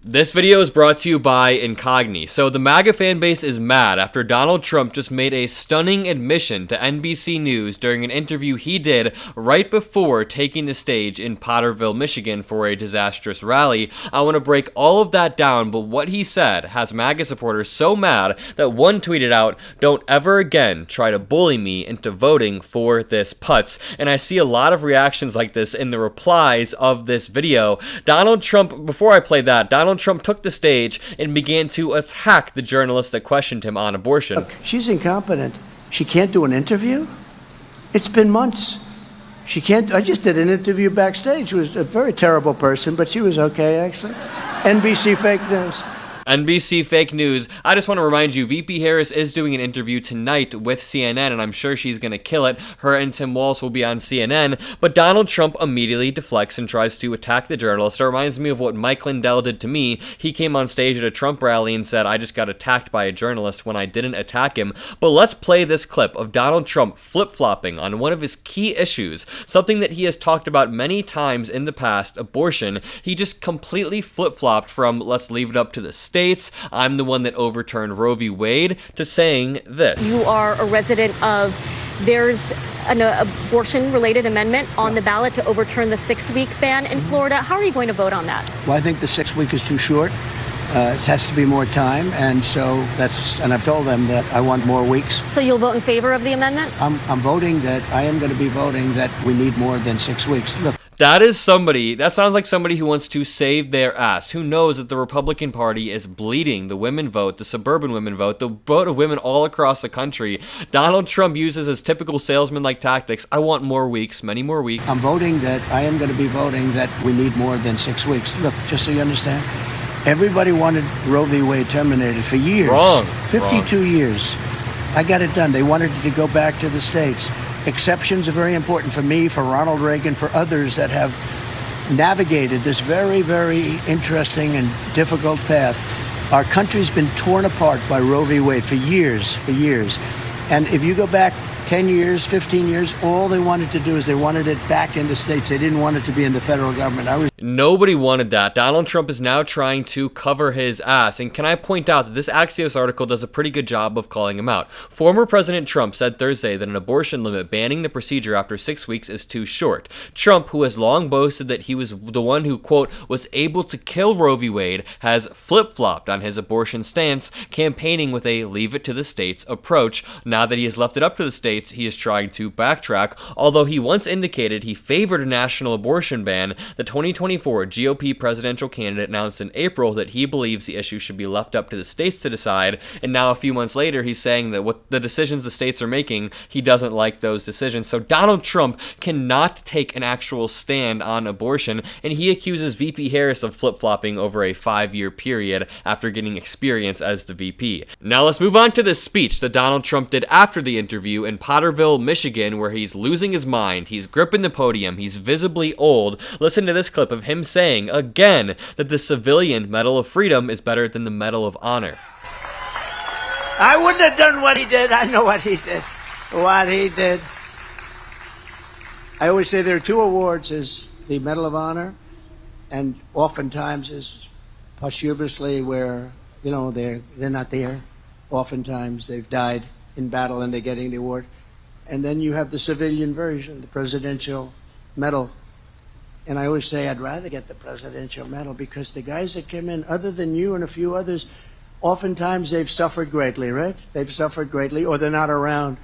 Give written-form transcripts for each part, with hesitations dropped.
This video is brought to you by Incogni. So the MAGA fan base is mad after Donald Trump just made a stunning admission to NBC News during an interview he did right before taking the stage in Potterville, Michigan for a disastrous rally. I want to break all of that down, but what he said has MAGA supporters so mad that one tweeted out, "Don't ever again try to bully me into voting for this putz." And I see a lot of reactions like this in the replies of this video. Donald Trump, before I play that, Donald Trump took the stage and began to attack the journalist that questioned him on abortion. Look, she's incompetent. She can't do an interview? It's been months. She can't. I just did an interview backstage. She was a very terrible person, but she was okay, actually. NBC fake news. NBC fake news. I just want to remind you, VP Harris is doing an interview tonight with CNN, and I'm sure she's going to kill it. Her and Tim Walz will be on CNN, but Donald Trump immediately deflects and tries to attack the journalist. It reminds me of what Mike Lindell did to me. He came on stage at a Trump rally and said, "I just got attacked by a journalist," when I didn't attack him. But let's play this clip of Donald Trump flip-flopping on one of his key issues, something that he has talked about many times in the past, abortion. He just completely flip-flopped from "let's leave it up to the states, I'm the one that overturned Roe v. Wade," to saying this. You are a resident of, there's an abortion-related amendment on the ballot to overturn the 6-week ban in Florida. How are you going to vote on that? Well, I think the 6-week is too short. It has to be more time, and so and I've told them that I want more weeks. So you'll vote in favor of the amendment? I'm voting that, I am going to be voting that we need more than 6 weeks. Look. That sounds like somebody who wants to save their ass, who knows that the Republican Party is bleeding the women vote, the suburban women vote, the vote of women all across the country. Donald Trump uses his typical salesman-like tactics. I want more weeks, many more weeks. I'm voting that, I am going to be voting that we need more than 6 weeks. Look, just so you understand, everybody wanted Roe v. Wade terminated for years. Wrong. 52 years. I got it done. They wanted it to go back to the states. Exceptions are very important for me, for Ronald Reagan, for others that have navigated this very, very interesting and difficult path. Our country's been torn apart by Roe v. Wade for years. And if you go back 10 years, 15 years, all they wanted to do is they wanted it back in the states. They didn't want it to be in the federal government. Nobody wanted that. Donald Trump is now trying to cover his ass. And can I point out that this Axios article does a pretty good job of calling him out. Former President Trump said Thursday that an abortion limit banning the procedure after 6 weeks is too short. Trump, who has long boasted that he was the one who, quote, was able to kill Roe v. Wade, has flip-flopped on his abortion stance, campaigning with a leave it to the states approach. Now that he has left it up to the states, he is trying to backtrack. Although he once indicated he favored a national abortion ban, the 2024 GOP presidential candidate announced in April that he believes the issue should be left up to the states to decide. And now a few months later, he's saying that what the decisions the states are making, he doesn't like those decisions. So Donald Trump cannot take an actual stand on abortion, and he accuses VP Harris of flip-flopping over a 5-year period after getting experience as the VP. Now let's move on to this speech that Donald Trump did after the interview in Potterville, Michigan, where he's losing his mind, he's gripping the podium, he's visibly old. Listen to this clip of him saying, again, that the civilian Medal of Freedom is better than the Medal of Honor. I wouldn't have done what he did. I know what he did. I always say there are two awards, is the Medal of Honor, and oftentimes is posthumously where, they're not there. Oftentimes they've died in battle and they're getting the award. And then you have the civilian version, the Presidential Medal. And I always say I'd rather get the Presidential Medal because the guys that came in, other than you and a few others, oftentimes they've suffered greatly, right? They've suffered greatly, or they're not around.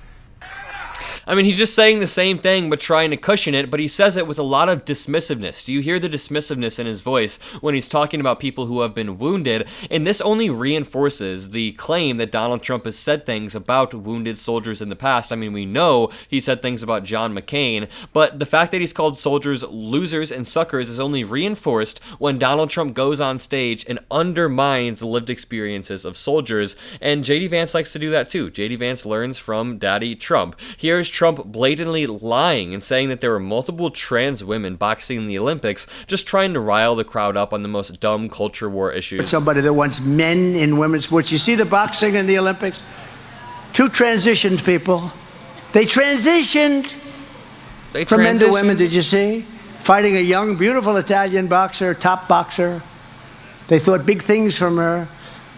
I mean, he's just saying the same thing but trying to cushion it, but he says it with a lot of dismissiveness. Do you hear the dismissiveness in his voice when he's talking about people who have been wounded? And this only reinforces the claim that Donald Trump has said things about wounded soldiers in the past. I mean, we know he said things about John McCain, but the fact that he's called soldiers losers and suckers is only reinforced when Donald Trump goes on stage and undermines the lived experiences of soldiers. And J.D. Vance likes to do that too. J.D. Vance learns from Daddy Trump. Here's Trump blatantly lying and saying that there were multiple trans women boxing in the Olympics, just trying to rile the crowd up on the most dumb culture war issues. Somebody that wants men in women's sports. You see the boxing in the Olympics? Two transitioned people. They transitioned from men to women, did you see? Fighting a young, beautiful Italian boxer, top boxer. They thought big things from her.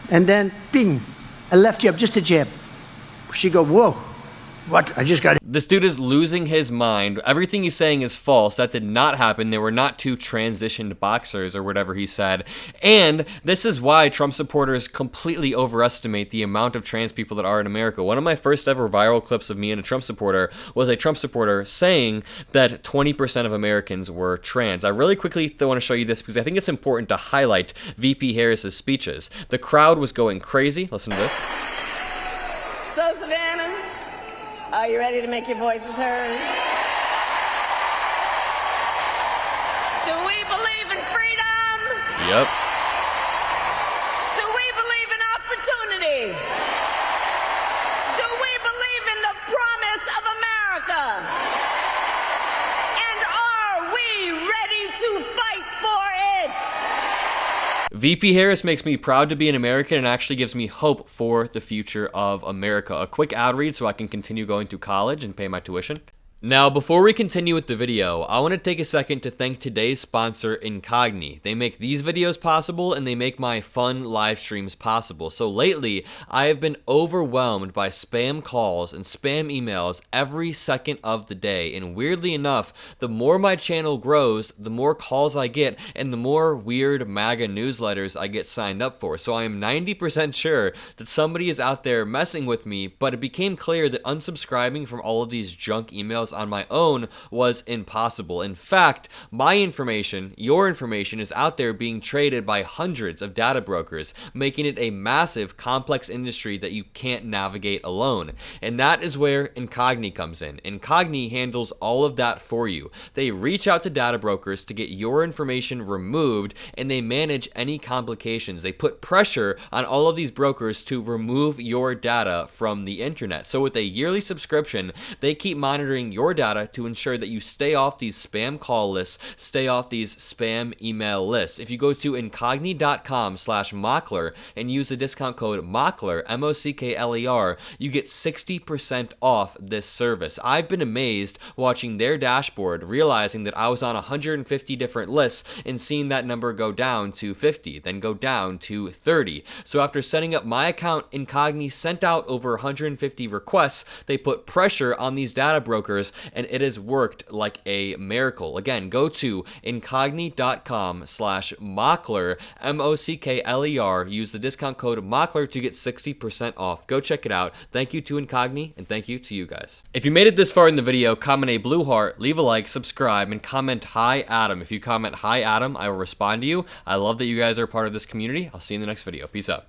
And then, bing, a left jab, just a jab. She go, whoa, what? I just got it. This dude is losing his mind. Everything he's saying is false. That did not happen. They were not two transitioned boxers or whatever he said. And this is why Trump supporters completely overestimate the amount of trans people that are in America. One of my first ever viral clips of me and a Trump supporter was a Trump supporter saying that 20% of Americans were trans. I really quickly want to show you this because I think it's important to highlight VP Harris's speeches. The crowd was going crazy. Listen to this. So, Savannah, are you ready to make your voices heard? Do we believe in freedom? Yep. Do we believe in opportunity? Do we believe in the promise of America? And are we ready to fight for it? VP Harris makes me proud to be an American and actually gives me hope for the future of America. A quick ad read so I can continue going to college and pay my tuition. Now, before we continue with the video, I want to take a second to thank today's sponsor, Incogni. They make these videos possible and they make my fun live streams possible. So lately, I have been overwhelmed by spam calls and spam emails every second of the day. And weirdly enough, the more my channel grows, the more calls I get and the more weird MAGA newsletters I get signed up for. So I am 90% sure that somebody is out there messing with me, but it became clear that unsubscribing from all of these junk emails on my own was impossible. In fact, my information, your information, is out there being traded by hundreds of data brokers, making it a massive, complex industry that you can't navigate alone. And that is where Incogni comes in. Incogni handles all of that for you. They reach out to data brokers to get your information removed, and they manage any complications. They put pressure on all of these brokers to remove your data from the internet. So with a yearly subscription, they keep monitoring your data to ensure that you stay off these spam call lists, stay off these spam email lists. If you go to incogni.com/Mockler and use the discount code Mockler, M-O-C-K-L-E-R, you get 60% off this service. I've been amazed watching their dashboard, realizing that I was on 150 different lists and seeing that number go down to 50, then go down to 30. So after setting up my account, Incogni sent out over 150 requests. They put pressure on these data brokers and it has worked like a miracle. Again, go to incogni.com/Mockler, M-O-C-K-L-E-R. Use the discount code Mockler to get 60% off. Go check it out. Thank you to Incogni and thank you to you guys. If you made it this far in the video, comment a blue heart, leave a like, subscribe, and comment "Hi Adam." If you comment "Hi Adam," I will respond to you. I love that you guys are part of this community. I'll see you in the next video. Peace out.